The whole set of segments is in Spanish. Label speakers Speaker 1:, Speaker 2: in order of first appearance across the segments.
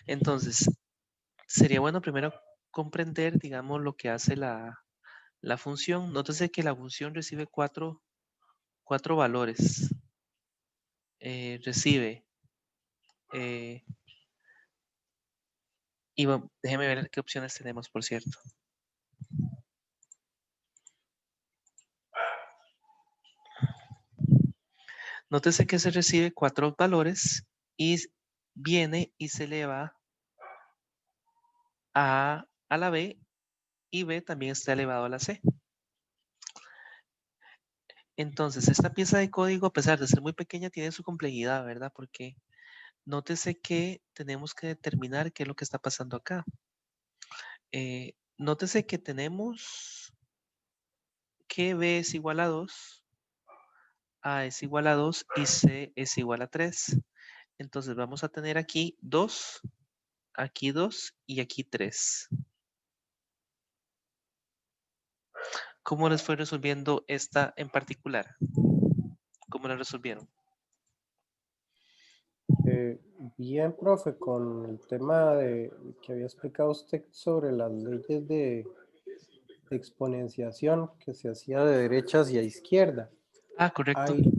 Speaker 1: Entonces, sería bueno primero comprender, digamos, lo que hace la función. Nótese que la función recibe cuatro valores. Recibe, y déjeme ver qué opciones tenemos, por cierto. Nótese que se recibe 4 valores y viene y se eleva a la B, y B también está elevado a la C. Entonces, esta pieza de código, a pesar de ser muy pequeña, tiene su complejidad, ¿verdad? Porque nótese que tenemos que determinar qué es lo que está pasando acá. Nótese que tenemos que B es igual a 2, A es igual a 2 y C es igual a 3. Entonces vamos a tener aquí 2, aquí 2 y aquí 3. ¿Cómo les fue resolviendo esta en particular? ¿Cómo la resolvieron?
Speaker 2: Eh, Bien, profe, con el tema de que había explicado usted sobre las leyes de exponenciación que se hacía de derecha hacia izquierda.
Speaker 1: Ah, correcto.
Speaker 2: Ahí,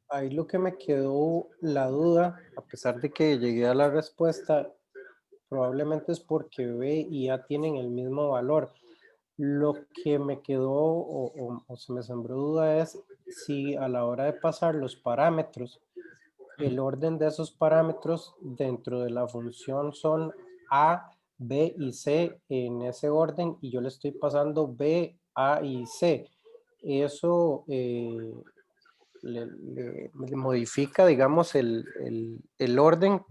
Speaker 2: ahí lo que me quedó la duda, a pesar de que llegué a la respuesta, probablemente es porque B y A tienen el mismo valor. Lo que me quedó o se me sembró duda es si a la hora de pasar los parámetros, el orden de esos parámetros dentro de la función son A, B y C en ese orden y yo le estoy pasando B, A y C. Eso le modifica, digamos, el orden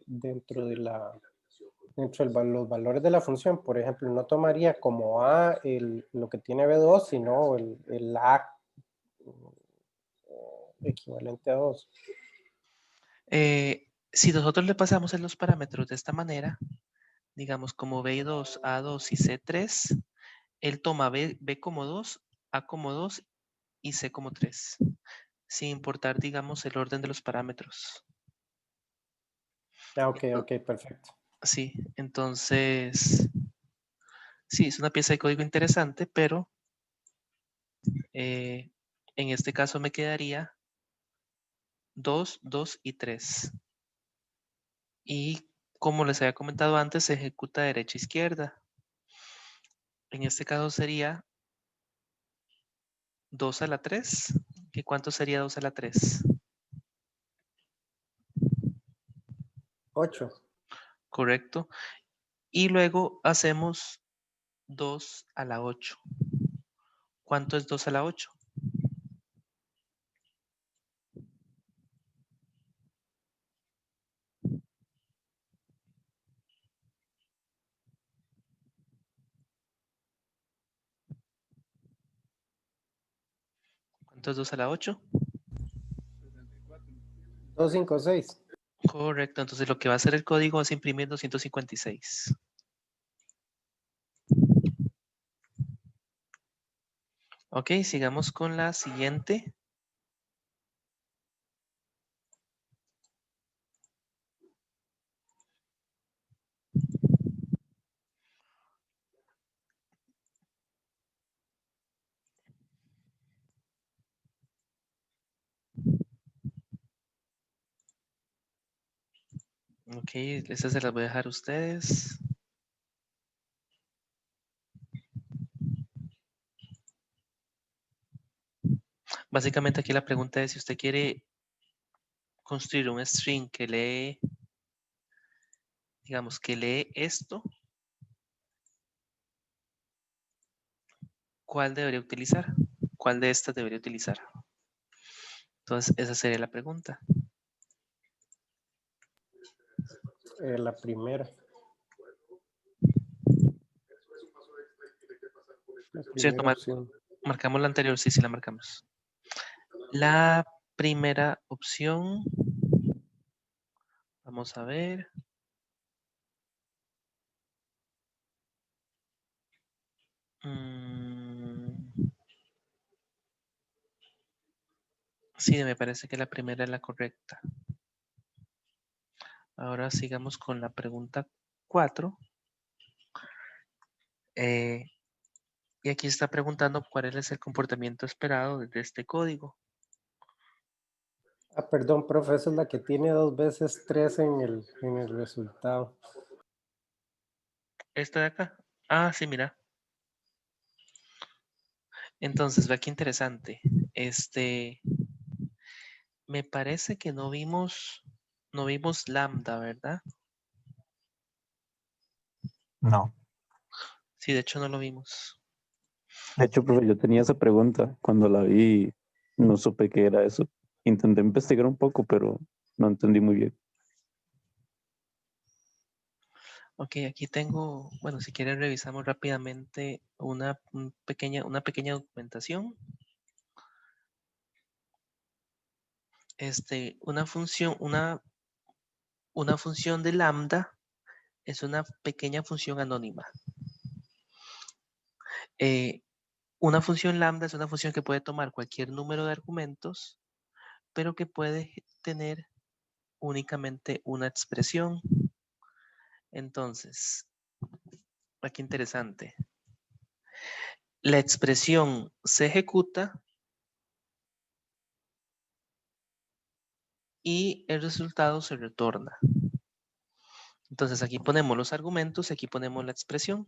Speaker 2: dentro de los valores de la función. Por ejemplo, no tomaría como A lo que tiene B2, sino el A equivalente a 2.
Speaker 1: Si nosotros le pasamos en los parámetros de esta manera, digamos como B2, A2 y C3, él toma B como 2, A como 2 y C como 3, sin importar, digamos, el orden de los parámetros.
Speaker 2: Ah, ok, ok, perfecto.
Speaker 1: Sí, entonces, sí, es una pieza de código interesante, pero en este caso me quedaría 2, 2 y 3. Y como les había comentado antes, se ejecuta derecha-izquierda. En este caso sería 2 a la 3. ¿Y cuánto sería 2 a la 3?
Speaker 2: 8.
Speaker 1: Correcto. Y luego hacemos 2 a la 8. ¿Cuánto es 2 a la 8? ¿Cuánto es 2 a la 8?
Speaker 2: 2, 5, 6.
Speaker 1: Correcto. Entonces lo que va a hacer el código es imprimir 256. Ok, sigamos con la siguiente. Ok, estas se las voy a dejar a ustedes. Básicamente aquí la pregunta es si usted quiere construir un string que lee, digamos, que lee esto, ¿cuál debería utilizar? ¿Cuál de estas debería utilizar? Entonces, esa sería la pregunta.
Speaker 2: La primera. La
Speaker 1: ¿Cierto?
Speaker 2: primera opción.
Speaker 1: Marcamos la anterior, sí, sí la marcamos. La primera opción, vamos a ver. Sí, me parece que la primera es la correcta. Ahora sigamos con la pregunta 4. Y aquí está preguntando cuál es el comportamiento esperado de este código.
Speaker 2: Ah, perdón, profe, esa es la que tiene 2 veces 3 en el resultado.
Speaker 1: ¿Esta de acá? Ah, sí, mira. Entonces, vea qué interesante. Me parece que no vimos lambda, ¿verdad?
Speaker 3: No.
Speaker 1: Sí, de hecho no lo vimos.
Speaker 3: De hecho, profe, yo tenía esa pregunta. Cuando la vi, no supe qué era eso. Intenté investigar un poco, pero no entendí muy bien.
Speaker 1: Ok, aquí tengo, bueno, si quieren revisamos rápidamente una pequeña documentación. Una función de lambda es una pequeña función anónima. Una función lambda es una función que puede tomar cualquier número de argumentos, pero que puede tener únicamente una expresión. Entonces, aquí interesante. La expresión se ejecuta y el resultado se retorna. Entonces aquí ponemos los argumentos y aquí ponemos la expresión.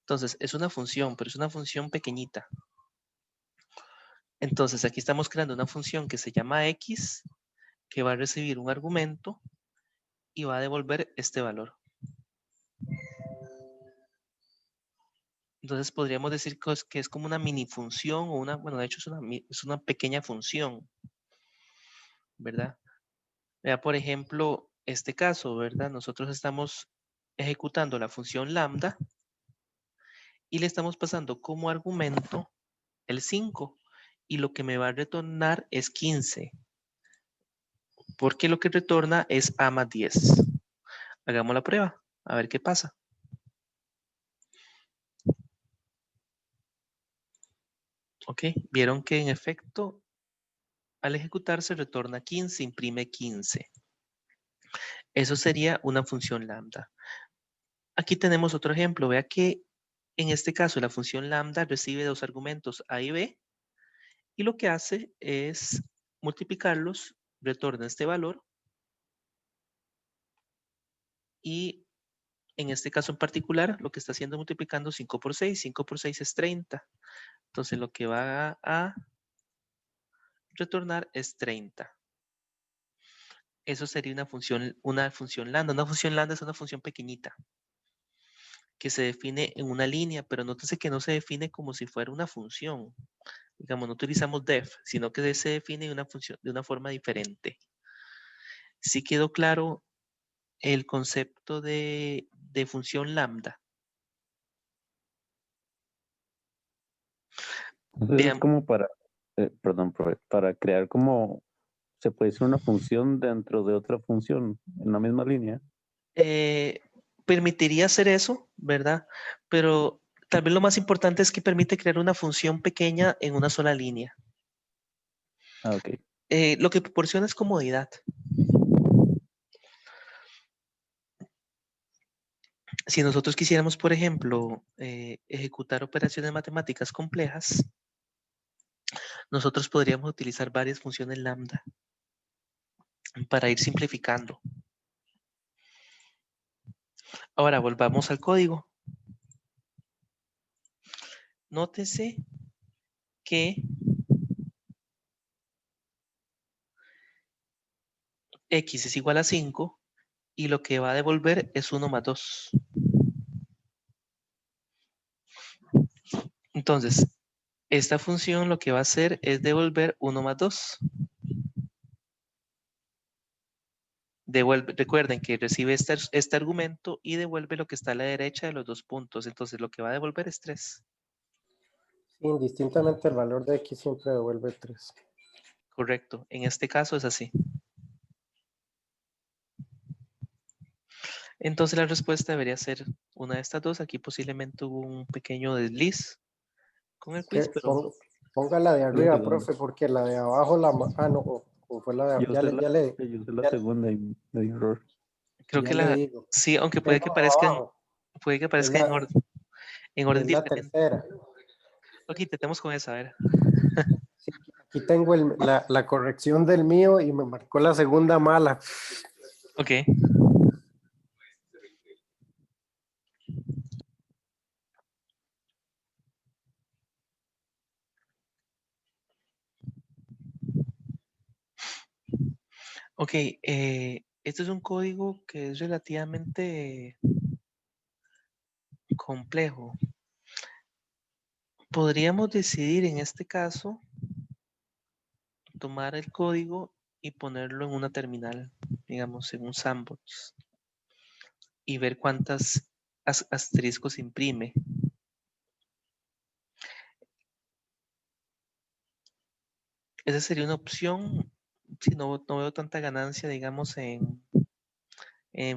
Speaker 1: Entonces es una función, pero es una función pequeñita. Entonces aquí estamos creando una función que se llama x, que va a recibir un argumento y va a devolver este valor. Entonces podríamos decir que es como una mini función o bueno, de hecho es una pequeña función, ¿verdad? Vea, por ejemplo, este caso, ¿verdad? Nosotros estamos ejecutando la función lambda y le estamos pasando como argumento el 5 y lo que me va a retornar es 15 porque lo que retorna es a más 10. Hagamos la prueba, a ver qué pasa. Ok, vieron que en efecto al ejecutar se retorna 15, imprime 15. Eso sería una función lambda. Aquí tenemos otro ejemplo. Vea que en este caso la función lambda recibe dos argumentos a y b y lo que hace es multiplicarlos, retorna este valor y en este caso en particular lo que está haciendo es multiplicando 5 por 6. 5 por 6 es 30. Entonces lo que va a retornar es 30. Eso sería una función lambda. Una función lambda es una función pequeñita que se define en una línea, pero nótese que no se define como si fuera una función. Digamos, no utilizamos def, sino que se define una función de una forma diferente. ¿Sí quedó claro el concepto de función lambda?
Speaker 3: Entonces es
Speaker 1: Vean,
Speaker 3: como perdón, profe, para crear como, se puede decir una función dentro de otra función en la misma línea.
Speaker 1: permitiría hacer eso, ¿verdad? Pero tal vez lo más importante es que permite crear una función pequeña en una sola línea.
Speaker 3: Ah, ok.
Speaker 1: Lo que proporciona es comodidad. Si nosotros quisiéramos, por ejemplo, ejecutar operaciones matemáticas complejas, nosotros podríamos utilizar varias funciones lambda para ir simplificando. Ahora volvamos al código. Nótese que x es igual a 5 y lo que va a devolver es 1 más 2. Entonces, esta función lo que va a hacer es devolver 1 más 2. Recuerden que recibe este argumento y devuelve lo que está a la derecha de los dos puntos. Entonces, lo que va a devolver es 3.
Speaker 2: Indistintamente el valor de x siempre devuelve 3.
Speaker 1: Correcto. En este caso es así. Entonces, la respuesta debería ser una de estas dos. Aquí posiblemente hubo un pequeño desliz con el
Speaker 2: Es que
Speaker 1: quiz, pero
Speaker 2: ponga la de
Speaker 3: Sí,
Speaker 2: arriba,
Speaker 3: digamos.
Speaker 2: profe, porque la de abajo no. ¿O fue la,
Speaker 3: Yo
Speaker 2: ya
Speaker 3: usé
Speaker 2: le,
Speaker 3: la,
Speaker 2: ya le,
Speaker 3: yo usé la
Speaker 2: ya,
Speaker 3: segunda y me dio error.
Speaker 1: Creo
Speaker 2: ya
Speaker 1: que
Speaker 2: le digo?
Speaker 1: sí, aunque
Speaker 2: Tengo abajo,
Speaker 1: puede que
Speaker 2: es
Speaker 1: aparezca
Speaker 2: la,
Speaker 1: en orden
Speaker 2: es la
Speaker 1: diferente.
Speaker 2: tercera.
Speaker 1: Ok, intentemos con esa, a ver.
Speaker 2: Sí, aquí tengo la corrección del mío y me marcó la segunda mala.
Speaker 1: Ok. Ok, este es un código que es relativamente complejo. Podríamos decidir en este caso tomar el código y ponerlo en una terminal, digamos, en un sandbox, y ver cuántas asteriscos imprime. Esa sería una opción, si no veo tanta ganancia, digamos, en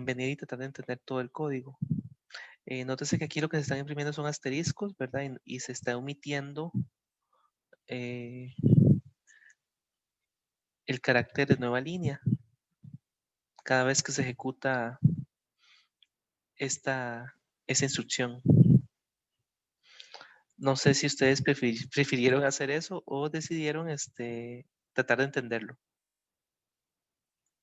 Speaker 1: venir y tratar de entender todo el código. Nótese que aquí lo que se están imprimiendo son asteriscos, ¿verdad? Y se está omitiendo eh, el carácter de nueva línea cada vez que se ejecuta esta instrucción. No sé si ustedes prefirieron hacer eso o decidieron tratar de entenderlo.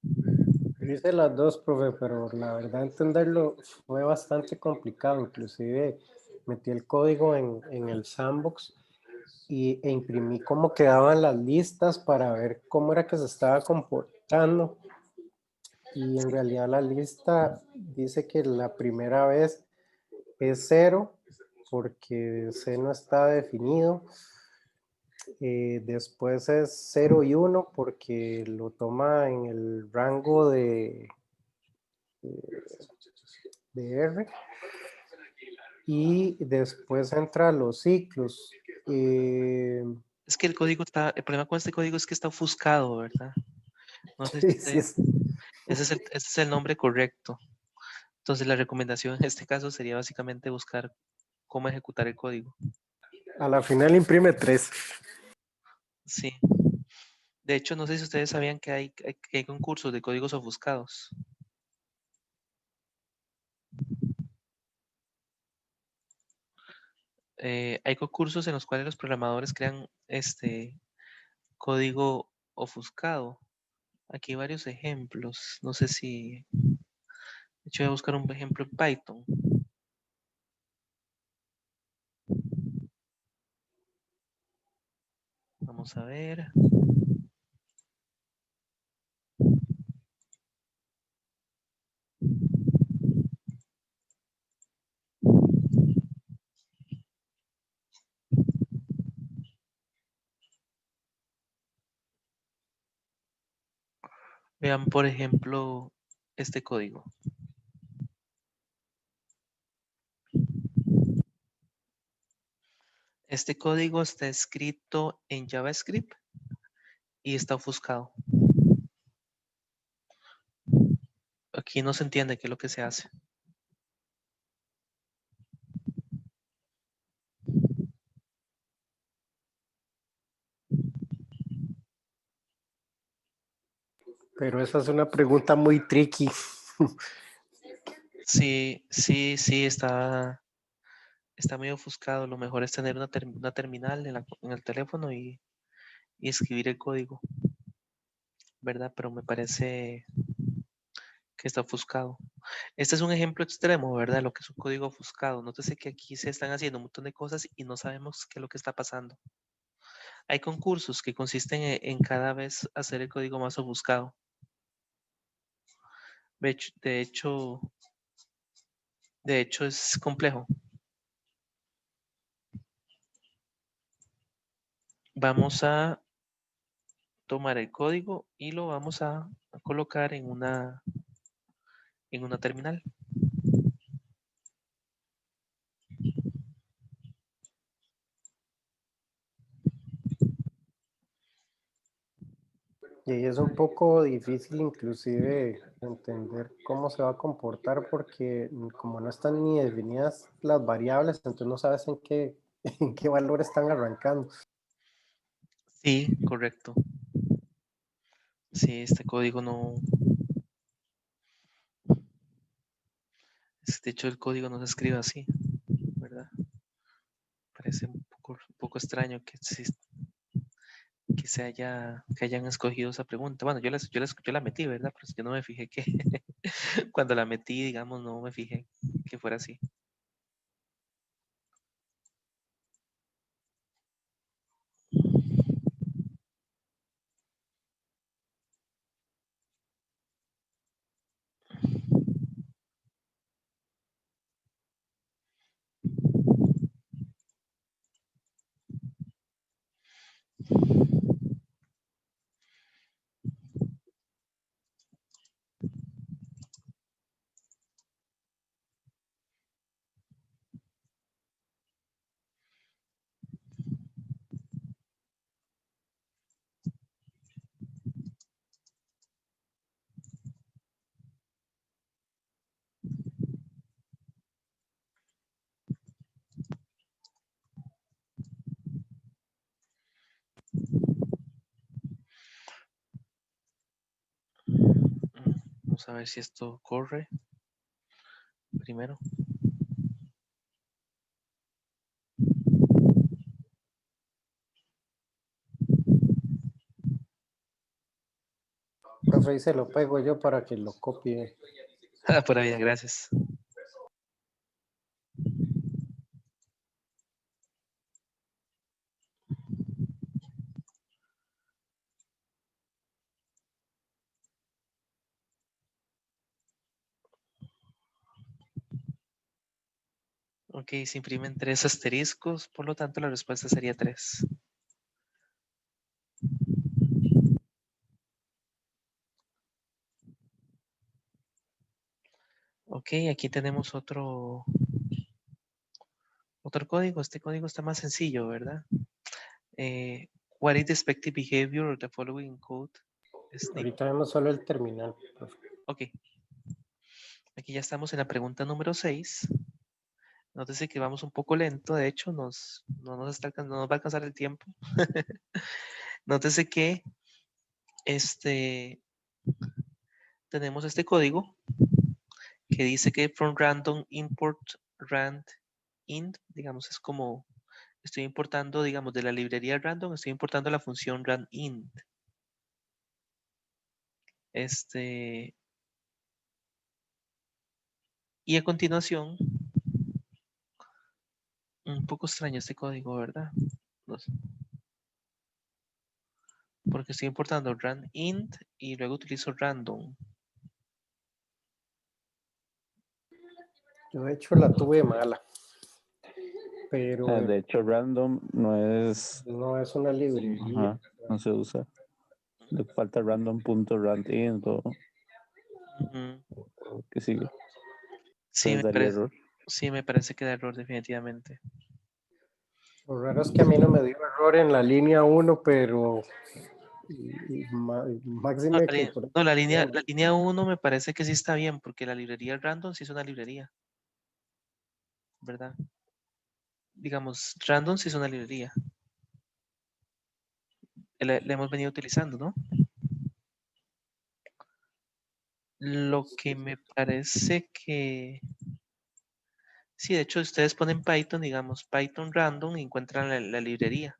Speaker 2: Yo hice las dos, profe, pero la verdad entenderlo fue bastante complicado. Inclusive metí el código en el sandbox e imprimí cómo quedaban las listas para ver cómo era que se estaba comportando. Y en realidad la lista dice que la primera vez es 0 porque C no está definido. Después es 0 y 1 porque lo toma en el rango de R. Y después entra los ciclos.
Speaker 1: Es que el problema con este código es que está ofuscado, ¿verdad? No sé si
Speaker 2: Sí, sí,
Speaker 1: ese es el nombre correcto. Entonces la recomendación en este caso sería básicamente buscar cómo ejecutar el código.
Speaker 2: a la final imprime 3.
Speaker 1: Sí. De hecho, no sé si ustedes sabían que hay concursos de códigos ofuscados. Hay concursos en los cuales los programadores crean código ofuscado. Aquí hay varios ejemplos. No sé si... De hecho, voy a buscar un ejemplo en Python. Vamos a ver. Vean, por ejemplo, este código. Este código está escrito en JavaScript y está ofuscado. Aquí no se entiende qué es lo que se hace.
Speaker 2: Pero esa es una pregunta muy tricky.
Speaker 1: Sí, está muy ofuscado. Lo mejor es tener una terminal en el teléfono y escribir el código, ¿verdad? Pero me parece que está ofuscado. Este es un ejemplo extremo, ¿verdad? Lo que es un código ofuscado. Nótese que aquí se están haciendo un montón de cosas y no sabemos qué es lo que está pasando. Hay concursos que consisten en cada vez hacer el código más ofuscado. De hecho es complejo. Vamos a tomar el código y lo vamos a colocar en una terminal.
Speaker 2: Y ahí es un poco difícil inclusive entender cómo se va a comportar porque como no están ni definidas las variables, entonces no sabes en qué valor están arrancando.
Speaker 1: Sí, correcto. Sí, este código no... De hecho, el código no se escribe así, ¿verdad? Parece un poco extraño que, que hayan escogido esa pregunta. Bueno, yo la metí, ¿verdad? Pero yo no me fijé que cuando la metí, digamos, no me fijé que fuera así. Vamos a ver si esto corre primero.
Speaker 2: Profe, ahí se lo pego yo para que lo copie.
Speaker 1: Por ahí, gracias. Ok, se imprimen 3 asteriscos, por lo tanto la respuesta sería 3. Ok, aquí tenemos otro código. Este código está más sencillo, ¿verdad? What is the expected behavior of the following code?
Speaker 2: Ahorita vemos solo el terminal, profe.
Speaker 1: Ok. Aquí ya estamos en la pregunta número 6. Nótese que vamos un poco lento, de hecho, no nos va a alcanzar el tiempo. Nótese que tenemos este código que dice que from random import rand int, digamos, es como estoy importando, digamos, de la librería random, estoy importando la función rand int. Y a continuación, un poco extraño este código, ¿verdad? No sé. Porque estoy importando rand int y luego utilizo random.
Speaker 2: Yo de hecho la tuve mala, pero
Speaker 3: De hecho, random no es,
Speaker 2: no es una librería.
Speaker 3: ajá, no se usa. Le falta random.randint o que sigue.
Speaker 1: Sí,
Speaker 3: Entonces daría error.
Speaker 1: sí, me parece que da error definitivamente.
Speaker 2: Lo raro es que a mí no me dio error en la línea 1, pero máxime que...
Speaker 1: No, la línea 1 me parece que sí está bien, porque la librería random sí es una librería, ¿verdad? Digamos, random sí es una librería. La hemos venido utilizando, ¿no? Lo que me parece que... Sí, de hecho, ustedes ponen Python, digamos, Python random y encuentran la librería.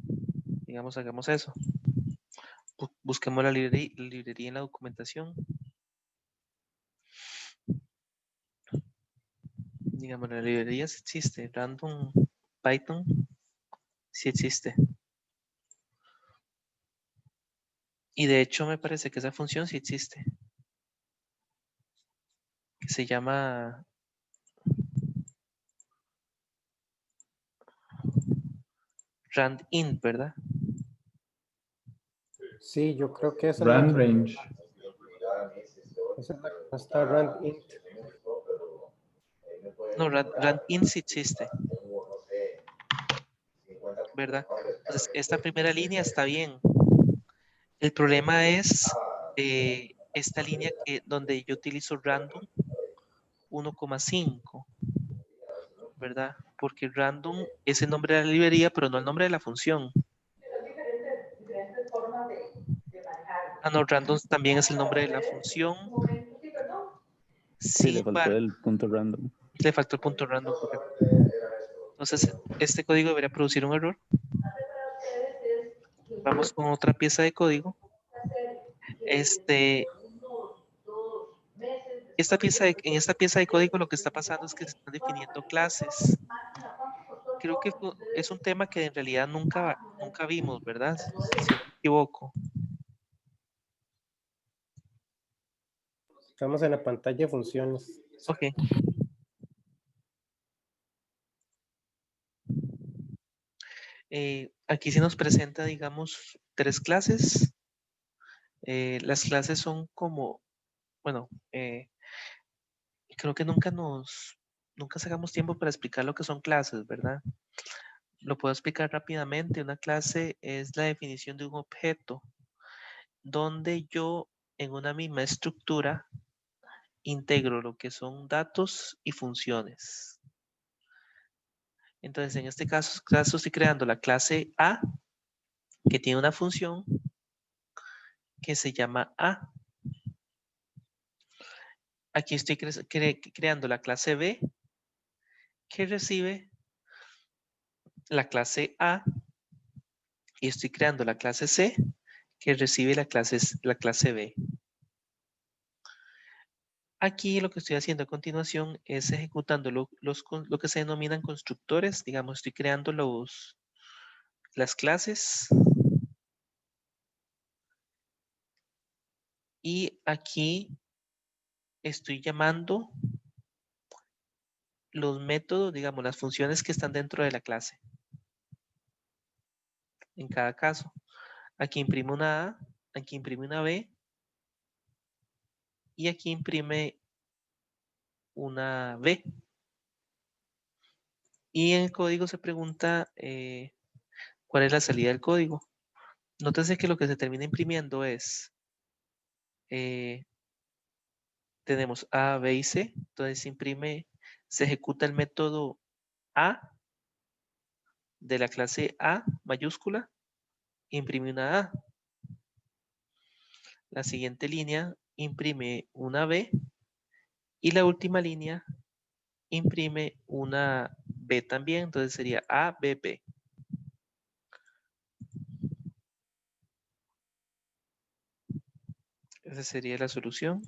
Speaker 1: Digamos, hagamos eso. Busquemos la librería en la documentación. Digamos, la librería sí existe. Random Python sí existe. Y de hecho me parece que esa función sí existe. Que se llama randint, ¿verdad?
Speaker 2: Sí, yo creo que esa
Speaker 4: Rand range.
Speaker 2: esa es la que no está rand int.
Speaker 1: No, randint sí existe, ¿verdad? Entonces, esta primera línea está bien. El problema es esta línea donde yo utilizo random 1,5, ¿verdad? Porque random es el nombre de la librería, pero no el nombre de la función. Ah, no, random también es el nombre de la función.
Speaker 3: Sí, le faltó
Speaker 1: Sin
Speaker 3: el punto random.
Speaker 1: le faltó el punto random, correcto. Entonces, este código debería producir un error. Vamos con otra pieza de código. En esta pieza de código lo que está pasando es que se están definiendo clases. Creo que es un tema que en realidad nunca vimos, ¿verdad? Si no me equivoco.
Speaker 2: Estamos en la pantalla de funciones.
Speaker 1: Ok. Aquí se nos presenta, digamos, 3 clases. Las clases son como, bueno, creo que nunca sacamos tiempo para explicar lo que son clases, ¿verdad? Lo puedo explicar rápidamente. Una clase es la definición de un objeto donde yo en una misma estructura integro lo que son datos y funciones. Entonces, en este caso estoy creando la clase A, que tiene una función que se llama A. Aquí estoy creando la clase B, que recibe la clase A, y estoy creando la clase C, que recibe la clase B. Aquí lo que estoy haciendo a continuación es ejecutando lo que se denominan constructores. Digamos, estoy creando las clases. Y aquí estoy llamando los métodos, digamos, las funciones que están dentro de la clase. En cada caso. Aquí imprime una A, aquí imprime una B, y aquí imprime una B. Y en el código se pregunta cuál es la salida del código. Nótese que lo que se termina imprimiendo es, tenemos A, B y C. Entonces se ejecuta el método A de la clase A mayúscula, imprime una A. La siguiente línea imprime una B y la última línea imprime una B también, entonces sería A, B, B. Esa sería la solución.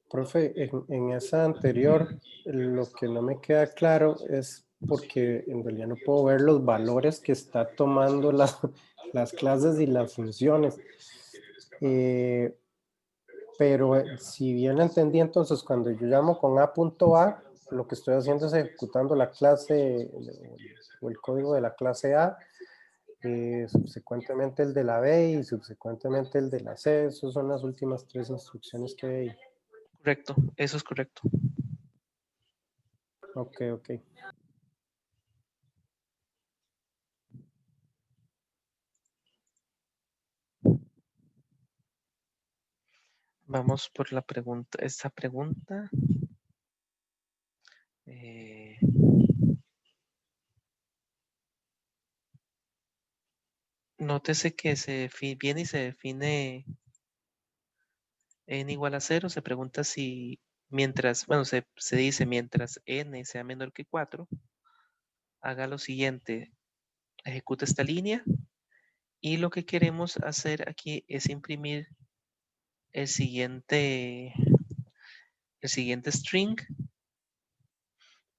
Speaker 2: Profe, en esa anterior, lo que no me queda claro es porque en realidad no puedo ver los valores que está tomando las clases y las funciones. Pero si bien entendí, entonces cuando yo llamo con A.A, lo que estoy haciendo es ejecutando la clase o el código de la clase A, subsecuentemente el de la B y subsecuentemente el de la C. Esas son las últimas 3 instrucciones que hay.
Speaker 1: Correcto, eso es correcto.
Speaker 2: Ok, ok.
Speaker 1: Vamos por la pregunta, esta pregunta. Nótese que viene y se define n igual a 0. Se pregunta si mientras, bueno, se dice mientras n sea menor que 4, haga lo siguiente, ejecuta esta línea y lo que queremos hacer aquí es imprimir el siguiente string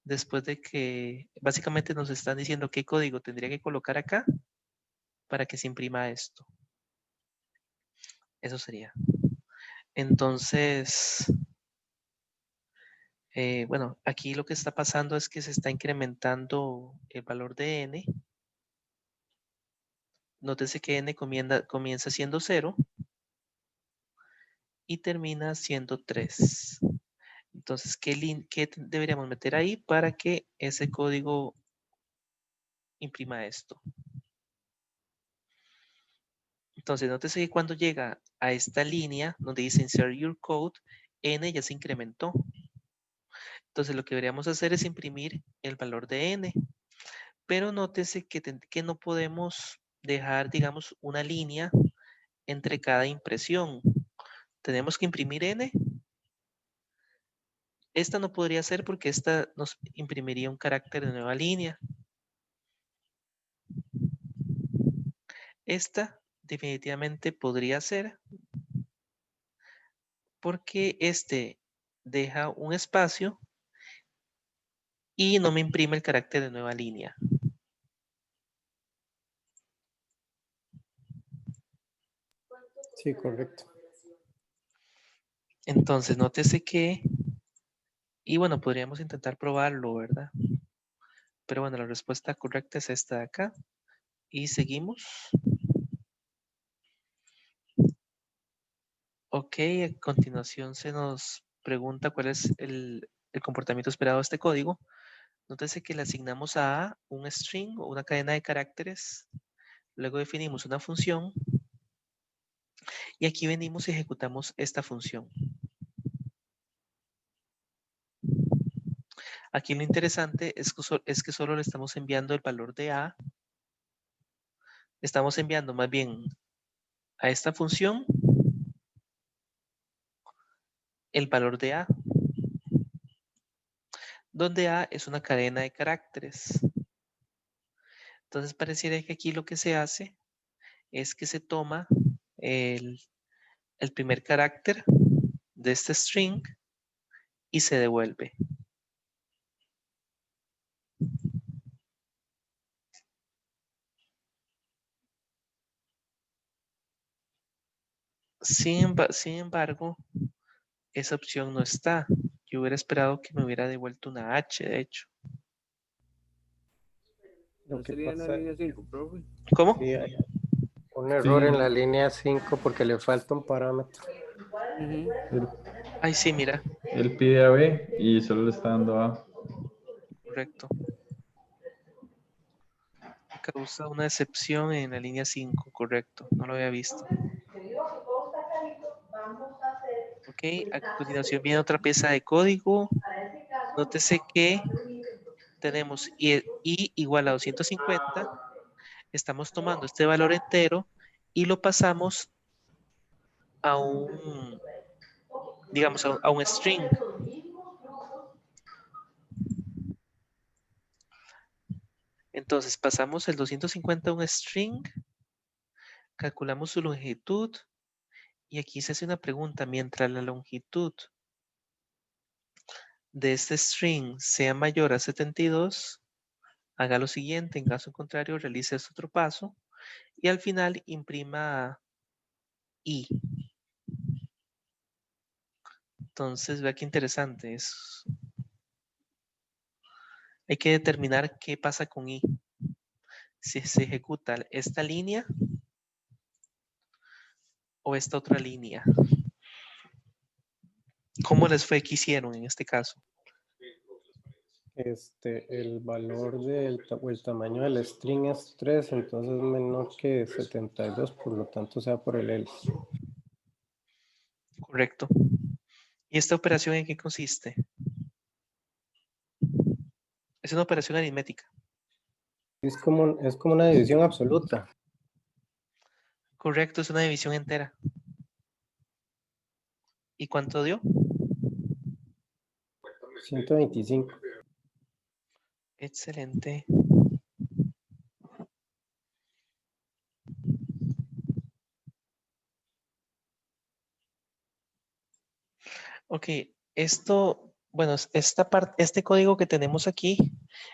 Speaker 1: después de que básicamente nos están diciendo qué código tendría que colocar acá para que se imprima esto. Eso sería. Entonces, bueno, aquí lo que está pasando es que se está incrementando el valor de n. Nótese que n comienza siendo 0 y termina siendo 3. Entonces, ¿qué deberíamos meter ahí para que ese código imprima esto? Entonces, nótese que cuando llega a esta línea donde dice Insert Your Code, n ya se incrementó. Entonces, lo que deberíamos hacer es imprimir el valor de n. Pero nótese que no podemos dejar, digamos, una línea entre cada impresión. Tenemos que imprimir n. Esta no podría ser porque esta nos imprimiría un carácter de nueva línea. Esta definitivamente podría ser porque este deja un espacio y no me imprime el carácter de nueva línea.
Speaker 2: Sí, correcto.
Speaker 1: Entonces, nótese que, y bueno, podríamos intentar probarlo, ¿verdad? Pero bueno, la respuesta correcta es esta de acá. Y seguimos. Ok, a continuación se nos pregunta cuál es el comportamiento esperado de este código. Nótese que le asignamos a A un string o una cadena de caracteres. Luego definimos una función. Y aquí venimos y ejecutamos esta función. Aquí lo interesante es que solo le estamos enviando el valor de A. Estamos enviando más bien a esta función el valor de A, donde A es una cadena de caracteres. Entonces pareciera que aquí lo que se hace es que se toma el primer carácter de este string y se devuelve. Sin embargo, esa opción no está. Yo hubiera esperado que me hubiera devuelto una H, de hecho.
Speaker 2: Lo
Speaker 4: ¿No
Speaker 2: que
Speaker 4: sería en la
Speaker 2: pasa
Speaker 4: línea 5, profe?
Speaker 1: ¿Cómo?
Speaker 2: sí, hay un error
Speaker 5: Sí,
Speaker 2: en la línea 5 porque le falta un parámetro.
Speaker 5: él,
Speaker 1: Ay, sí, mira,
Speaker 5: él pide a B y solo le está dando A.
Speaker 1: correcto. Causa una excepción en la línea 5, correcto. No lo había visto. Ok, a continuación viene otra pieza de código. Nótese que tenemos i igual a 250. Estamos tomando este valor entero y lo pasamos a un, digamos, a un string. Entonces pasamos el 250 a un string, calculamos su longitud y aquí se hace una pregunta. Mientras la longitud de este string sea mayor a 72, haga lo siguiente. En caso contrario, realice este otro paso y al final imprima i. Entonces, vea qué interesante es. Hay que determinar qué pasa con i. Si se ejecuta esta línea o esta otra línea. ¿Cómo les fue que hicieron en este caso?
Speaker 2: El valor o el tamaño del string es 3, entonces menor que 72, por lo tanto sea por el else.
Speaker 1: Correcto. ¿Y esta operación en qué consiste? Es una operación aritmética.
Speaker 2: Es como una división absoluta.
Speaker 1: Correcto, es una división entera. ¿Y cuánto dio?
Speaker 2: 125.
Speaker 1: Excelente. Ok, esto, bueno, esta parte, este código que tenemos aquí,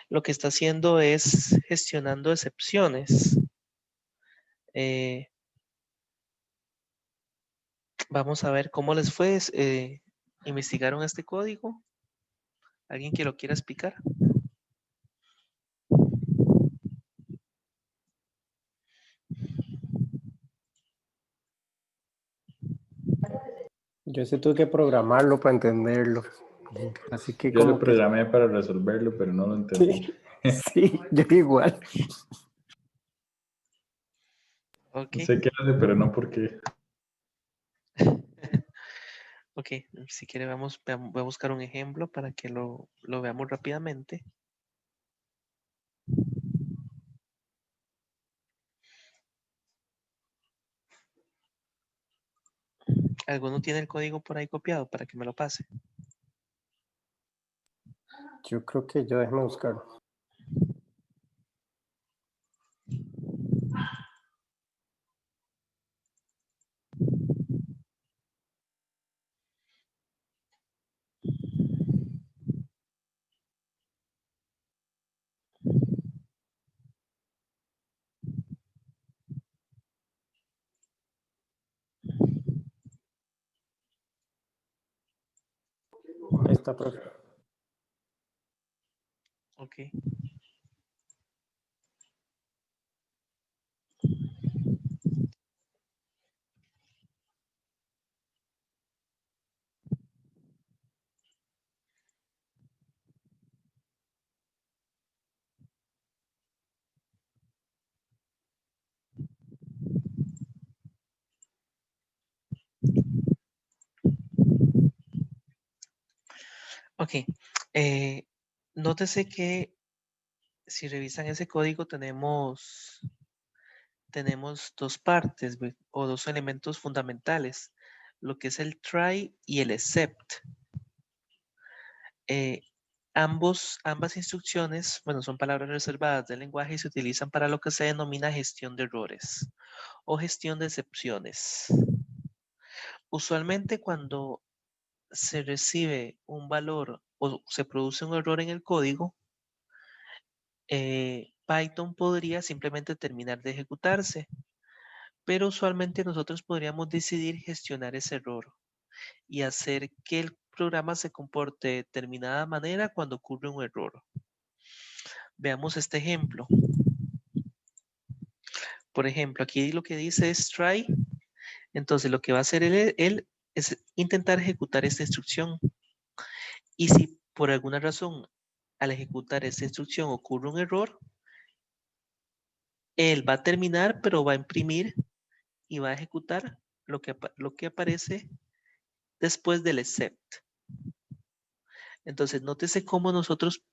Speaker 1: lo que está haciendo es gestionando excepciones. Vamos a ver cómo les fue. ¿Investigaron este código? ¿Alguien que lo quiera explicar?
Speaker 2: Yo sí tuve que programarlo para entenderlo. Así que
Speaker 5: Yo lo
Speaker 2: como que
Speaker 5: programé para resolverlo, pero no lo entendí.
Speaker 2: sí, yo igual.
Speaker 1: Ok.
Speaker 5: Sé qué hace, pero no por qué.
Speaker 1: Ok, si quiere voy a buscar un ejemplo para que lo veamos rápidamente. ¿Alguno tiene el código por ahí copiado para que me lo pase?
Speaker 2: Yo creo que yo déjeme buscar. Ahí está, profe.
Speaker 1: Ok. Ok. Nótese que si revisan ese código tenemos dos partes o dos elementos fundamentales, lo que es el try y el except. Ambas instrucciones, bueno, son palabras reservadas del lenguaje y se utilizan para lo que se denomina gestión de errores o gestión de excepciones. Usualmente cuando se recibe un valor o se produce un error en el código, Python podría simplemente terminar de ejecutarse, pero usualmente nosotros podríamos decidir gestionar ese error y hacer que el programa se comporte de determinada manera cuando ocurre un error. Veamos este ejemplo. Por ejemplo, aquí lo que dice es try. Entonces lo que va a hacer él es intentar ejecutar esta instrucción. Y si por alguna razón al ejecutar esta instrucción ocurre un error, él va a terminar, pero va a imprimir y va a ejecutar lo que aparece después del except. Entonces, nótese cómo nosotros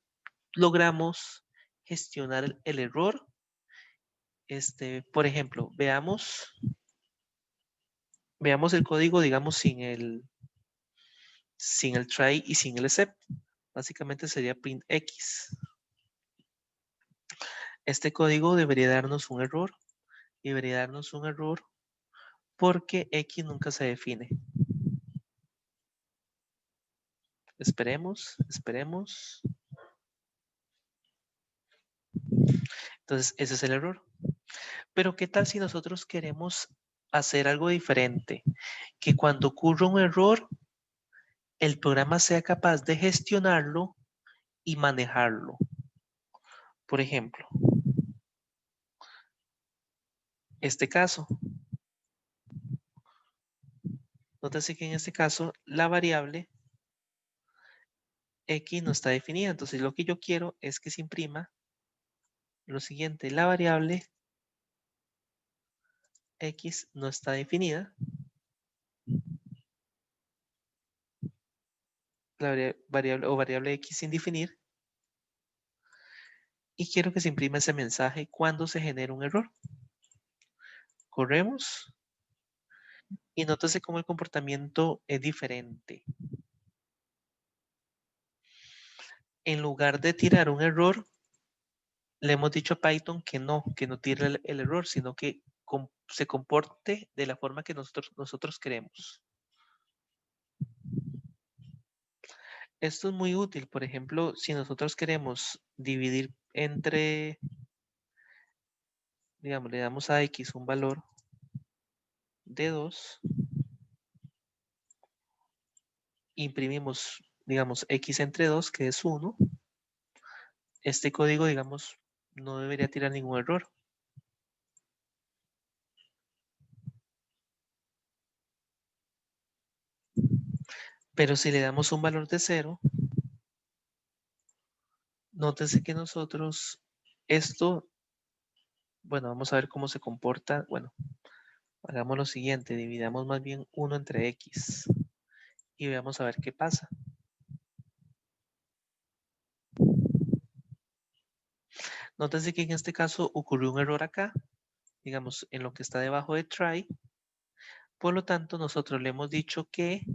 Speaker 1: logramos gestionar el error. Por ejemplo, veamos el código, digamos, sin el try y sin el except. Básicamente sería print X. Este código debería darnos un error. Debería darnos un error porque X nunca se define. Esperemos. Entonces, ese es el error. Pero ¿qué tal si nosotros queremos hacer algo diferente? Que cuando ocurra un error, el programa sea capaz de gestionarlo y manejarlo. Por ejemplo, este caso. Nótese que en este caso la variable X no está definida. Entonces lo que yo quiero es que se imprima lo siguiente. La variable X no está definida. La variable X sin definir. Y quiero que se imprima ese mensaje cuando se genera un error. Corremos. Y nótese cómo el comportamiento es diferente. En lugar de tirar un error, le hemos dicho a Python que no tire el error, sino que se comporte de la forma que nosotros queremos. Esto es muy útil, por ejemplo, si nosotros queremos dividir entre, digamos, le damos a X un valor de 2, imprimimos, digamos, X entre 2, que es 1, este código, digamos, no debería tirar ningún error. Pero si le damos un valor de 0, nótese que nosotros, bueno, vamos a ver cómo se comporta. Bueno, hagamos lo siguiente, dividamos más bien 1 entre X y veamos a ver qué pasa. Nótese que en este caso ocurrió un error acá, digamos, en lo que está debajo de try, Por lo tanto, nosotros le hemos dicho que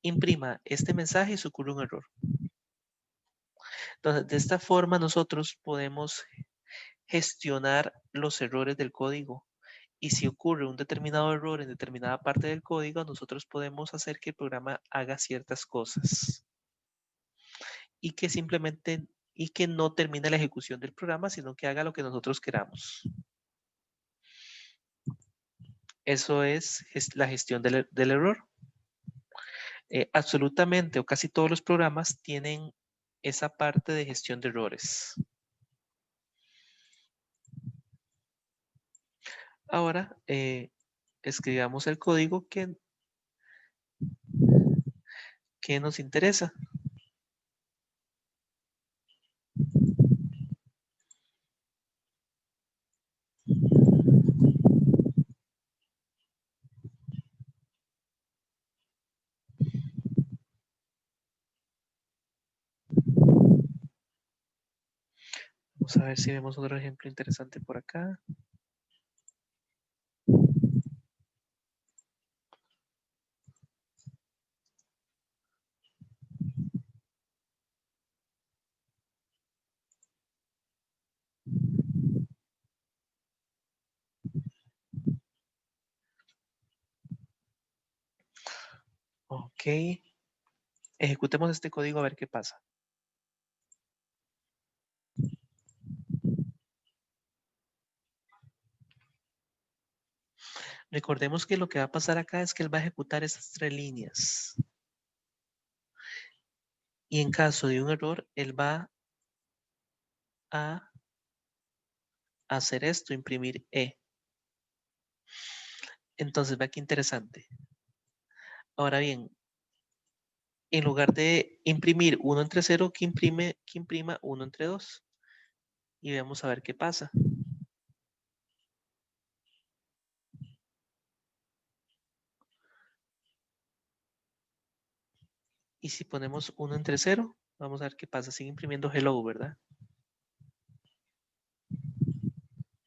Speaker 1: imprima este mensaje si ocurre un error. Entonces, de esta forma nosotros podemos gestionar los errores del código. Y si ocurre un determinado error en determinada parte del código, nosotros podemos hacer que el programa haga ciertas cosas. Y que simplemente, y que no termine la ejecución del programa, sino que haga lo que nosotros queramos. Eso es la gestión del error. Absolutamente o casi todos los programas tienen esa parte de gestión de errores. Ahora, escribamos el código que nos interesa. Vamos a ver si vemos otro ejemplo interesante por acá. Ok. Ejecutemos este código a ver qué pasa. Recordemos que lo que va a pasar acá es que él va a ejecutar esas 3 líneas. Y en caso de un error, él va a hacer esto, imprimir E. Entonces, vea qué interesante. Ahora bien, en lugar de imprimir 1 entre 0, que imprima 1 entre 2. Y vamos a ver qué pasa. Y si ponemos 1 entre 0, vamos a ver qué pasa. Sigue imprimiendo hello, ¿verdad?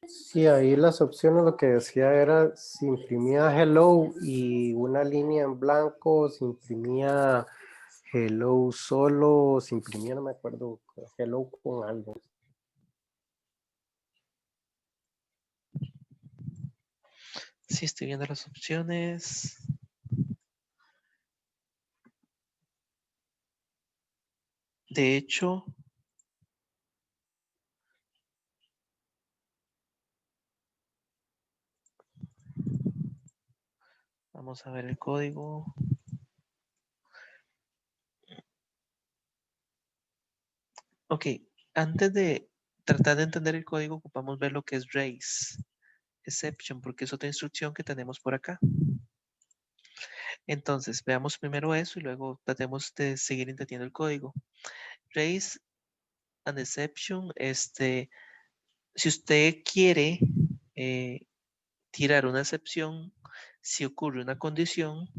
Speaker 2: Sí, ahí las opciones lo que decía era si imprimía hello y una línea en blanco, si imprimía hello solo, si imprimía, no me acuerdo, hello con algo.
Speaker 1: Sí, estoy viendo las opciones. De hecho, vamos a ver el código. Ok, antes de tratar de entender el código, ocupamos ver lo que es raise exception, porque es otra instrucción que tenemos por acá. Entonces, veamos primero eso y luego tratemos de seguir entendiendo el código. Raise an exception, si usted quiere tirar una excepción, si ocurre una condición,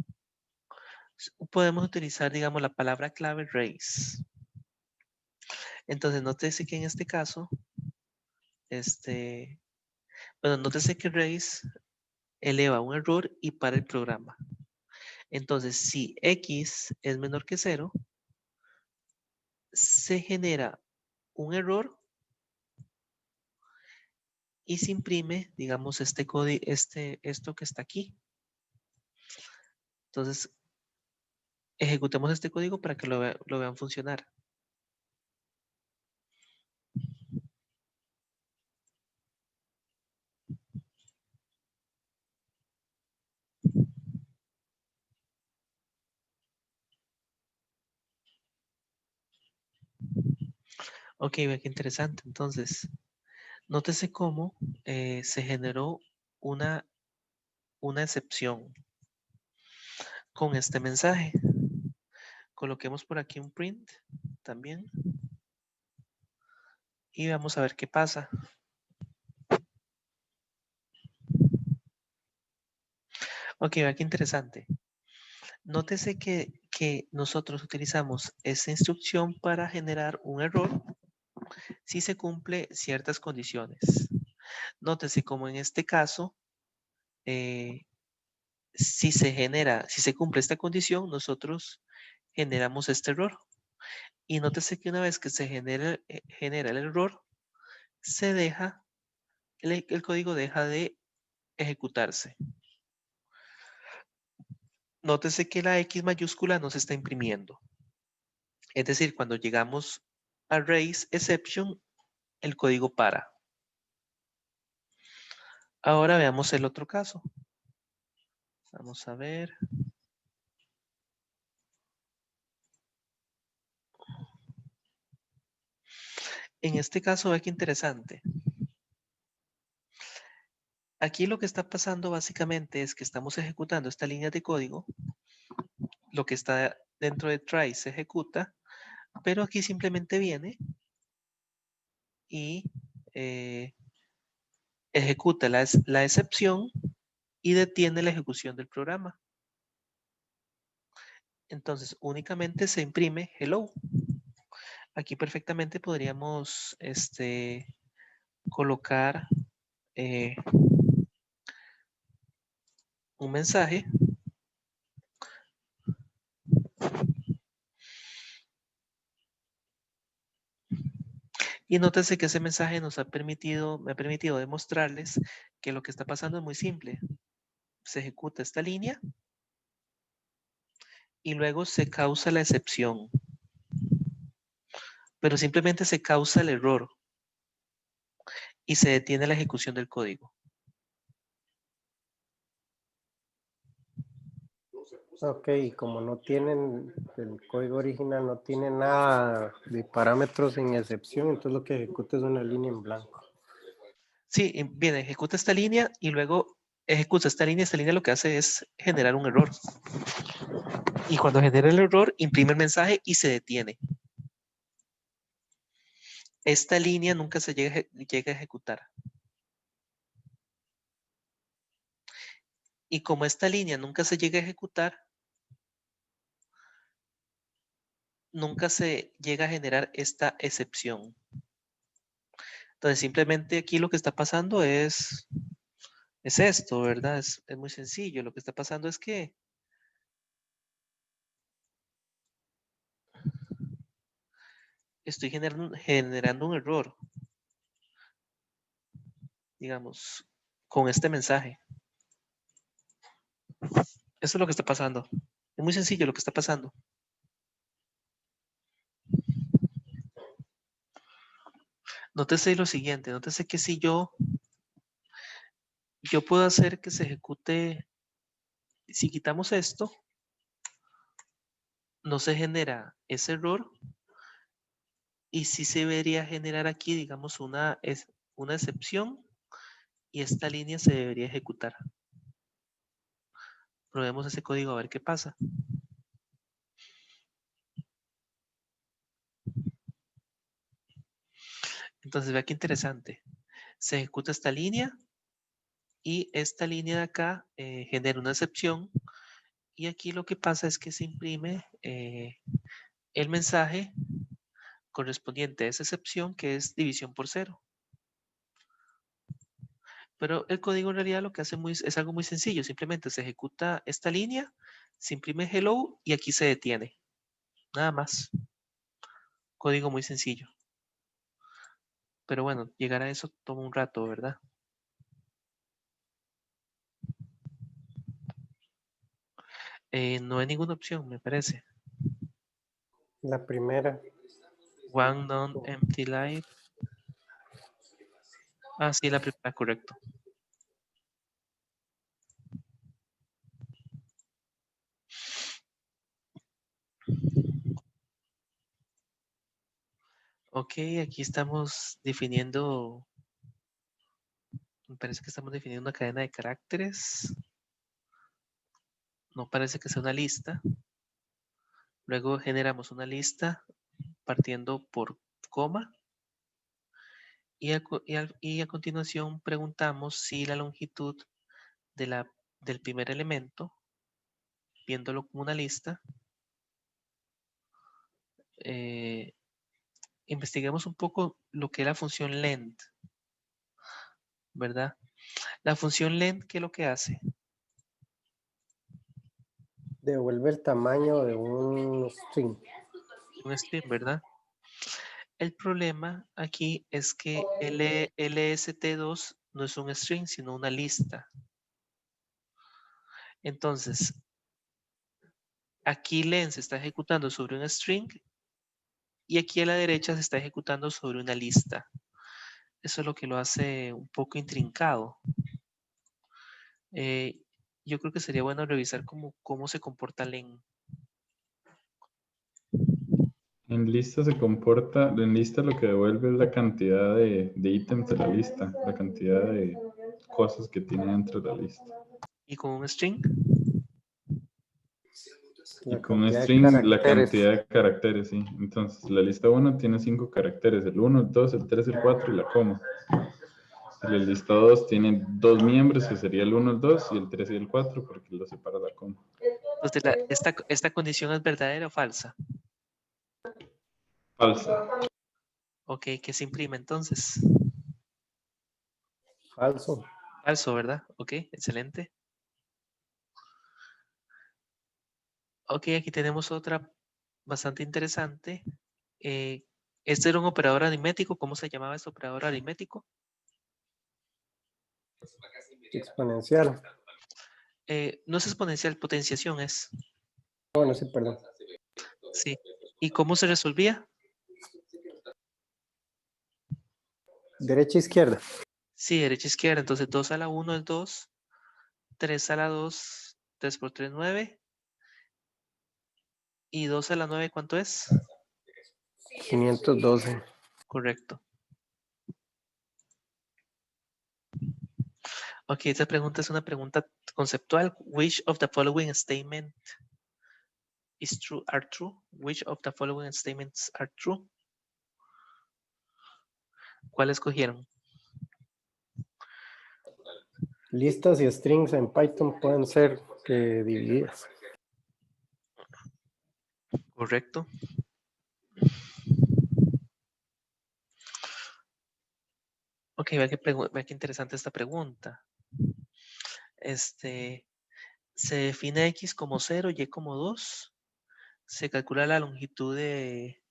Speaker 1: podemos utilizar, digamos, la palabra clave raise. Entonces, nótese que en este caso, bueno, nótese que raise eleva un error y para el programa. Entonces, si x es menor que 0, se genera un error y se imprime, digamos, este código, esto que está aquí. Entonces, ejecutemos este código para que lo vean funcionar. Ok, vean qué interesante. Entonces, nótese cómo se generó una excepción con este mensaje. Coloquemos por aquí un print también. Y vamos a ver qué pasa. Ok, vea qué interesante. Nótese que nosotros utilizamos esa instrucción para generar un error si se cumple ciertas condiciones. Nótese como en este caso, si se cumple esta condición, nosotros generamos este error. Y nótese que una vez que se genera el error, se deja, el código deja de ejecutarse. Nótese que la X mayúscula no se está imprimiendo. Es decir, cuando llegamos a raise exception, el código para. Ahora veamos el otro caso. Vamos a ver. En este caso, ve qué interesante. Aquí lo que está pasando básicamente es que estamos ejecutando esta línea de código. Lo que está dentro de try se ejecuta, pero aquí simplemente viene y ejecuta la excepción y detiene la ejecución del programa. Entonces, únicamente se imprime hello. Aquí perfectamente podríamos colocar un mensaje. Y nótese que ese mensaje me ha permitido demostrarles que lo que está pasando es muy simple. Se ejecuta esta línea y luego se causa la excepción. Pero simplemente se causa el error y se detiene la ejecución del código.
Speaker 2: Ok, como no tienen, el código original no tiene nada de parámetros en excepción, entonces lo que ejecuta es una línea en blanco.
Speaker 1: Sí, bien, ejecuta esta línea y luego ejecuta esta línea lo que hace es generar un error. Y cuando genera el error, imprime el mensaje y se detiene. Esta línea nunca se llega a ejecutar. Y como esta línea nunca se llega a ejecutar, nunca se llega a generar esta excepción. Entonces, simplemente aquí lo que está pasando es esto, ¿verdad? Es muy sencillo. Lo que está pasando es que estoy generando un error, digamos, con este mensaje. Eso es lo que está pasando. Es muy sencillo lo que está pasando. Nótese lo siguiente, nótese que si yo puedo hacer que se ejecute, si quitamos esto, no se genera ese error y sí se debería generar aquí, digamos, una excepción y esta línea se debería ejecutar. Probemos ese código a ver qué pasa. Entonces, vea qué interesante. Se ejecuta esta línea y esta línea de acá genera una excepción y aquí lo que pasa es que se imprime el mensaje correspondiente a esa excepción que es división por 0. Pero el código en realidad lo que hace es algo muy sencillo. Simplemente se ejecuta esta línea, se imprime hello y aquí se detiene. Nada más. Código muy sencillo. Pero bueno, llegar a eso toma un rato, ¿verdad? No hay ninguna opción, me parece.
Speaker 2: La primera.
Speaker 1: One non-empty line. Ah, sí, la primera, correcto. Ok, aquí estamos definiendo, me parece que estamos definiendo una cadena de caracteres. No parece que sea una lista. Luego generamos una lista partiendo por coma. Y a continuación preguntamos si la longitud del primer elemento, viéndolo como una lista, investiguemos un poco lo que es la función length, ¿verdad? La función length, ¿qué es lo que hace?
Speaker 2: devuelve el tamaño de un string.
Speaker 1: Un string, ¿verdad? El problema aquí es que LST2 no es un string, sino una lista. Entonces, aquí len se está ejecutando sobre un string y aquí a la derecha se está ejecutando sobre una lista. Eso es lo que lo hace un poco intrincado. Yo creo que sería bueno revisar cómo se comporta len.
Speaker 5: En lista se comporta, en lista lo que devuelve es la cantidad de ítems de la lista, la cantidad de cosas que tiene dentro de la lista.
Speaker 1: Y con un string,
Speaker 5: Y con un string, la cantidad de caracteres, sí. Entonces, la lista 1 tiene 5 caracteres, el 1, el 2, el 3, el 4 y la coma. Y la lista 2 tiene 2 miembros, que sería el 1, el 2 y el 3 y el 4, porque lo separa la coma.
Speaker 1: entonces esta condición es verdadera o falsa.
Speaker 5: Falsa.
Speaker 1: Ok, ¿qué se imprime entonces?
Speaker 2: Falso.
Speaker 1: Falso, ¿verdad? Ok, excelente. Ok, aquí tenemos otra bastante interesante. Este era un operador aritmético. ¿Cómo se llamaba este operador aritmético?
Speaker 2: Exponencial.
Speaker 1: No es exponencial, potenciación es.
Speaker 2: Bueno, sí, perdón.
Speaker 1: Sí. ¿Y cómo se resolvía?
Speaker 2: Derecha, izquierda.
Speaker 1: Sí, derecha, izquierda. Entonces 2 a la 1 es 2. 3 a la 2, 3 por 3, 9. ¿Y 2 a la 9 cuánto es?
Speaker 2: 512.
Speaker 1: Correcto. Ok, esta pregunta es una pregunta conceptual. Which of the following statement is true, are true? Which of the following statements are true? ¿Cuál escogieron?
Speaker 2: Listas y strings en Python pueden ser divididas.
Speaker 1: Correcto. Ok, vea qué interesante esta pregunta. Se define X como 0, Y como 2. Se calcula la longitud de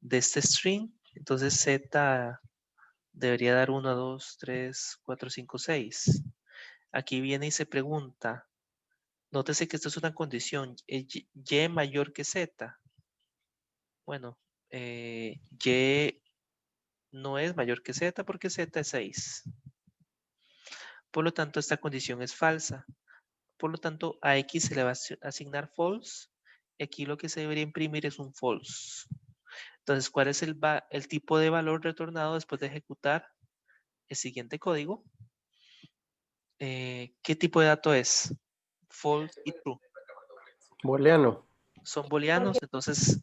Speaker 1: este string. Entonces Z debería dar 1, 2, 3, 4, 5, 6. Aquí viene y se pregunta. Nótese que esto es una condición. ¿Y mayor que Z? Bueno, Y no es mayor que Z porque Z es 6. Por lo tanto, esta condición es falsa. Por lo tanto, a X se le va a asignar false. Y aquí lo que se debería imprimir es un false. Entonces, ¿cuál es el tipo de valor retornado después de ejecutar el siguiente código? ¿Qué tipo de dato es? False y true.
Speaker 2: Booleano.
Speaker 1: Son booleanos, entonces,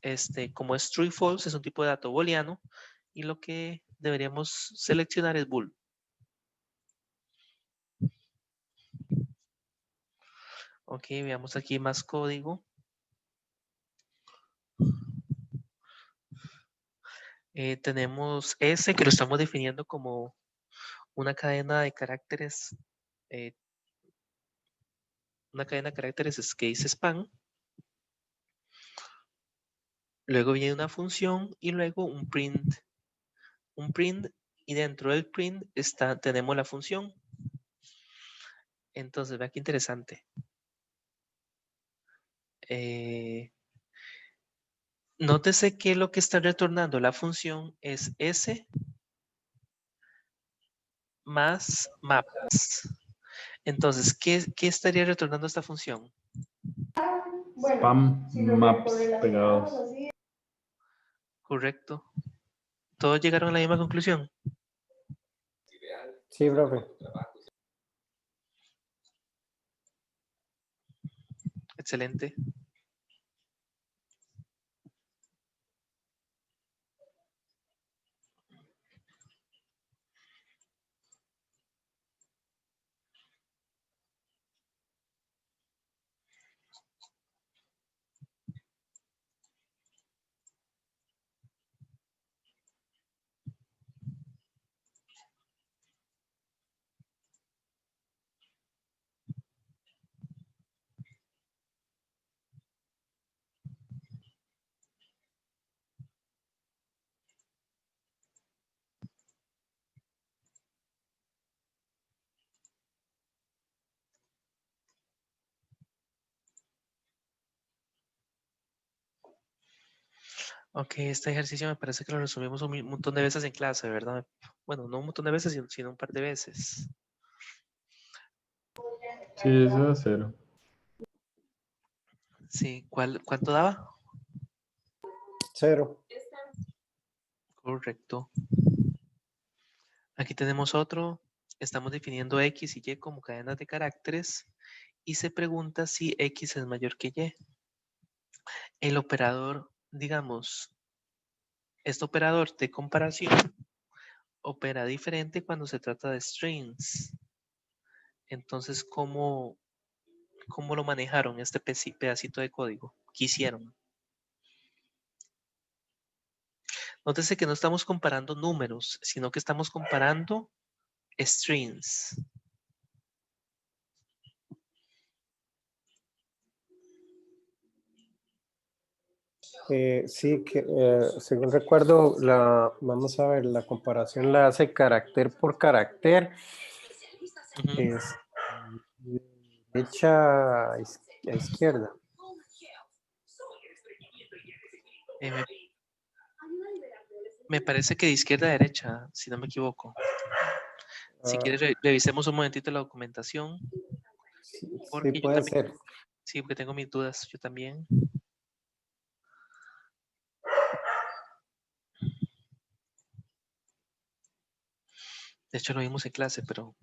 Speaker 1: como es true y false, es un tipo de dato booleano. Y lo que deberíamos seleccionar es bool. Ok, veamos aquí más código. Tenemos S que lo estamos definiendo como una cadena de caracteres. Una cadena de caracteres es que dice span. Luego viene una función y luego un print. Un print y dentro del print tenemos la función. Entonces, vea qué interesante. Nótese que lo que está retornando la función es S más maps. Entonces, ¿qué estaría retornando esta función?
Speaker 5: Spam maps pegados.
Speaker 1: Correcto. ¿Todos llegaron a la misma conclusión?
Speaker 2: Sí, profe.
Speaker 1: Excelente. Ok, este ejercicio me parece que lo resumimos un montón de veces en clase, ¿verdad? Bueno, no un montón de veces, sino un par de veces.
Speaker 5: Sí, eso va a 0.
Speaker 1: Sí, ¿cuánto daba?
Speaker 2: 0.
Speaker 1: Correcto. Aquí tenemos otro. Estamos definiendo X y Y como cadenas de caracteres y se pregunta si X es mayor que Y. El operador, digamos, este operador de comparación opera diferente cuando se trata de strings. Entonces, ¿cómo lo manejaron este pedacito de código? ¿Qué hicieron? Nótese que no estamos comparando números, sino que estamos comparando strings.
Speaker 2: Sí, que según recuerdo, vamos a ver, la comparación la hace carácter por carácter.
Speaker 1: Ujú.
Speaker 2: Es derecha a izquierda.
Speaker 1: Me parece que de izquierda a derecha, si no me equivoco. Si quieres, revisemos un momentito la documentación.
Speaker 2: Sí,
Speaker 1: Porque yo
Speaker 2: puede
Speaker 1: también,
Speaker 2: ser.
Speaker 1: sí, porque tengo mis dudas, yo también. De hecho, lo vimos en clase, pero...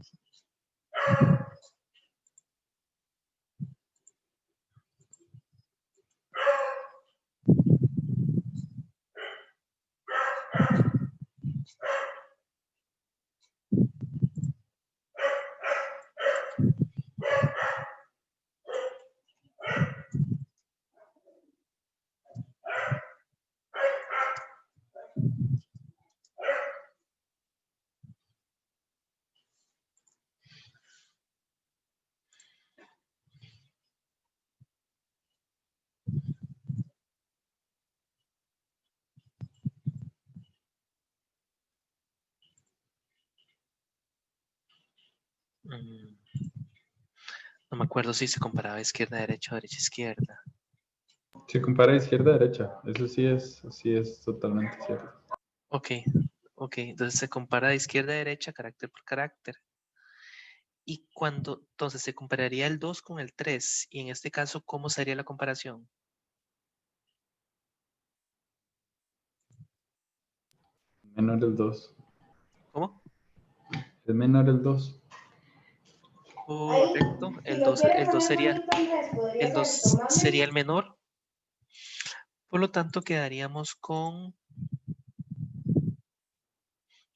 Speaker 1: no me acuerdo si se comparaba izquierda a derecha o derecha a izquierda.
Speaker 5: Se compara izquierda a derecha. Eso sí es totalmente cierto.
Speaker 1: Ok, entonces se compara de izquierda a derecha, carácter por carácter. Y entonces se compararía el 2 con el 3. Y en este caso, ¿cómo sería la comparación?
Speaker 5: Menor el 2.
Speaker 1: ¿Cómo?
Speaker 5: Es menor el 2.
Speaker 1: Correcto. El 2 sería el menor. Por lo tanto, quedaríamos con...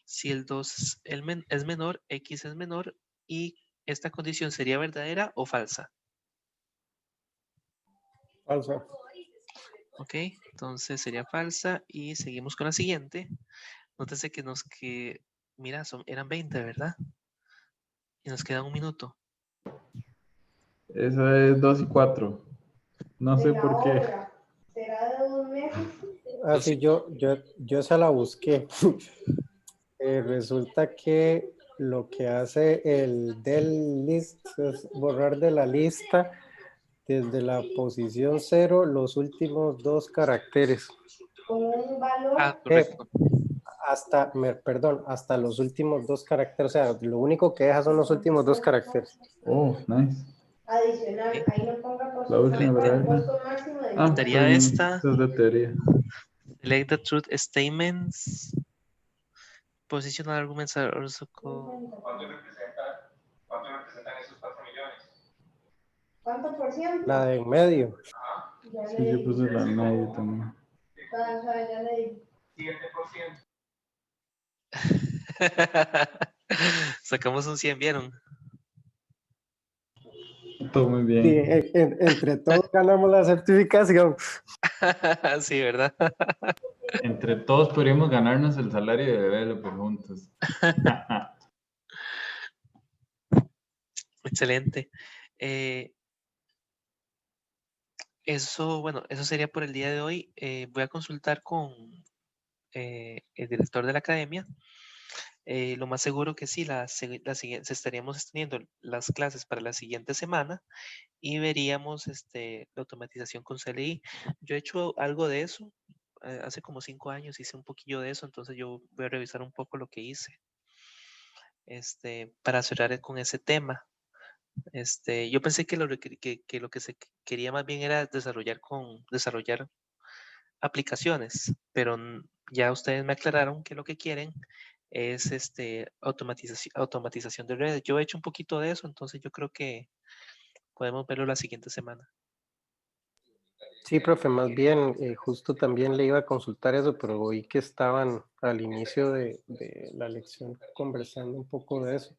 Speaker 1: Si el 2 es menor, X es menor. Y esta condición sería verdadera o falsa.
Speaker 2: Falsa.
Speaker 1: Ok, entonces sería falsa. Y seguimos con la siguiente. Nótese que mira, eran 20, ¿verdad? Y nos queda un minuto.
Speaker 5: Esa es 2 y 4. No sé por qué.
Speaker 4: ¿Será de 2 meses?
Speaker 2: Sí, yo se la busqué. Resulta que lo que hace el del list es borrar de la lista desde la posición 0 los últimos 2 caracteres.
Speaker 4: Con un valor.
Speaker 1: Correcto.
Speaker 2: Hasta los últimos 2 caracteres. O sea, lo único que deja son los últimos 2 caracteres.
Speaker 5: Oh, nice.
Speaker 4: Adicional, ahí no ponga por
Speaker 5: La última variable.
Speaker 4: costo máximo de
Speaker 1: Quitaría esta.
Speaker 5: Eso es de teoría.
Speaker 1: Select the truth statements. Position arguments are also called...
Speaker 6: ¿Cuánto representan esos 4 millones?
Speaker 4: ¿Cuánto por ciento?
Speaker 2: La de en medio.
Speaker 5: Sí, yo puse la media también.
Speaker 4: Ya le di.
Speaker 6: 7%.
Speaker 1: Sacamos un 100, ¿vieron?
Speaker 5: Todo muy bien.
Speaker 2: Sí, entre todos ganamos la certificación.
Speaker 1: Sí, ¿verdad?
Speaker 5: Entre todos podríamos ganarnos el salario de developer juntos.
Speaker 1: Excelente. Eso sería por el día de hoy. Voy a consultar con el director de la academia. Lo más seguro que sí, estaríamos teniendo las clases para la siguiente semana y veríamos la automatización con CLI. Yo he hecho algo de eso, hace como 5 años hice un poquillo de eso, entonces yo voy a revisar un poco lo que hice. Para cerrar con ese tema. Yo pensé que lo que se quería más bien era desarrollar aplicaciones, pero ya ustedes me aclararon que lo que quieren es automatización de redes. Yo he hecho un poquito de eso, entonces yo creo que podemos verlo la siguiente semana.
Speaker 2: Sí, profe, más bien, justo también le iba a consultar eso, pero oí que estaban al inicio de la lección conversando un poco de eso.